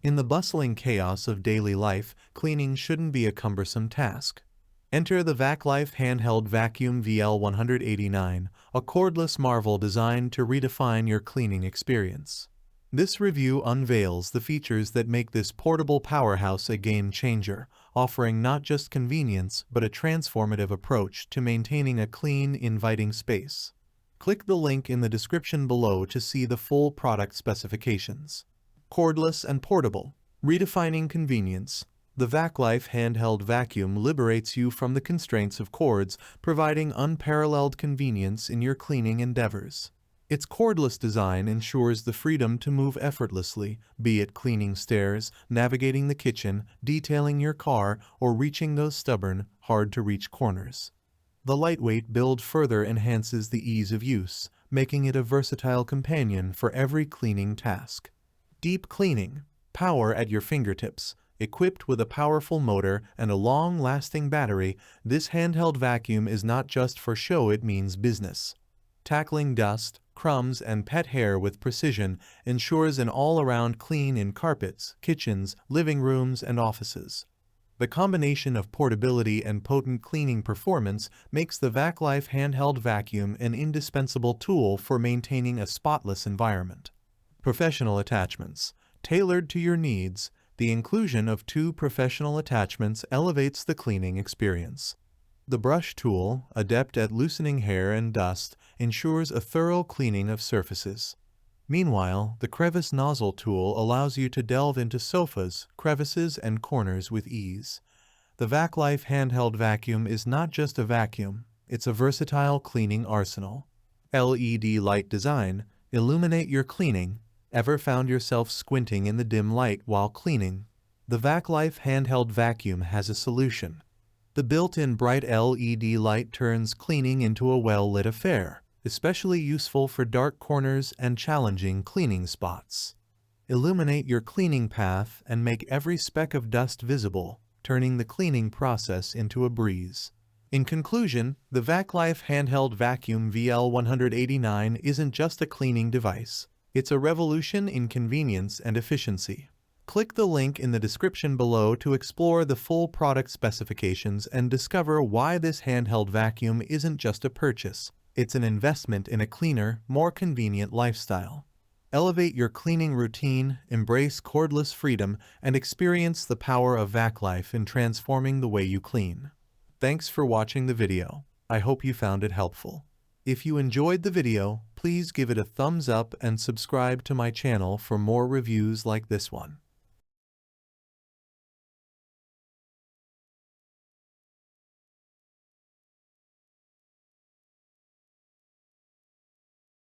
In the bustling chaos of daily life, cleaning shouldn't be a cumbersome task. Enter the Vaclife Handheld Vacuum VL189, a cordless marvel designed to redefine your cleaning experience. This review unveils the features that make this portable powerhouse a game changer, offering not just convenience but a transformative approach to maintaining a clean, inviting space. Click the link in the description below to see the full product specifications. Cordless and portable. Redefining convenience. The Vaclife Handheld Vacuum liberates you from the constraints of cords, providing unparalleled convenience in your cleaning endeavors. Its cordless design ensures the freedom to move effortlessly, be it cleaning stairs, navigating the kitchen, detailing your car, or reaching those stubborn, hard-to-reach corners. The lightweight build further enhances the ease of use, making it a versatile companion for every cleaning task. Deep cleaning. Power at your fingertips. Equipped with a powerful motor and a long-lasting battery, this handheld vacuum is not just for show, it means business. Tackling dust, crumbs, and pet hair with precision ensures an all-around clean in carpets, kitchens, living rooms, and offices. The combination of portability and potent cleaning performance makes the Vaclife Handheld Vacuum an indispensable tool for maintaining a spotless environment. Professional attachments. Tailored to your needs, the inclusion of 2 professional attachments elevates the cleaning experience. The brush tool, adept at loosening hair and dust, ensures a thorough cleaning of surfaces. Meanwhile, the crevice nozzle tool allows you to delve into sofas, crevices, and corners with ease. The Vaclife Handheld Vacuum is not just a vacuum, it's a versatile cleaning arsenal. LED light design. Illuminate your cleaning. Ever found yourself squinting in the dim light while cleaning? The Vaclife Handheld Vacuum has a solution. The built-in bright LED light turns cleaning into a well-lit affair, especially useful for dark corners and challenging cleaning spots. Illuminate your cleaning path and make every speck of dust visible, turning the cleaning process into a breeze. In conclusion, the Vaclife Handheld Vacuum VL189 isn't just a cleaning device. It's a revolution in convenience and efficiency. Click the link in the description below to explore the full product specifications and discover why this handheld vacuum isn't just a purchase. It's an investment in a cleaner, more convenient lifestyle. Elevate your cleaning routine, embrace cordless freedom, and experience the power of Vaclife in transforming the way you clean. Thanks for watching the video. I hope you found it helpful. If you enjoyed the video, please give it a thumbs up and subscribe to my channel for more reviews like this one.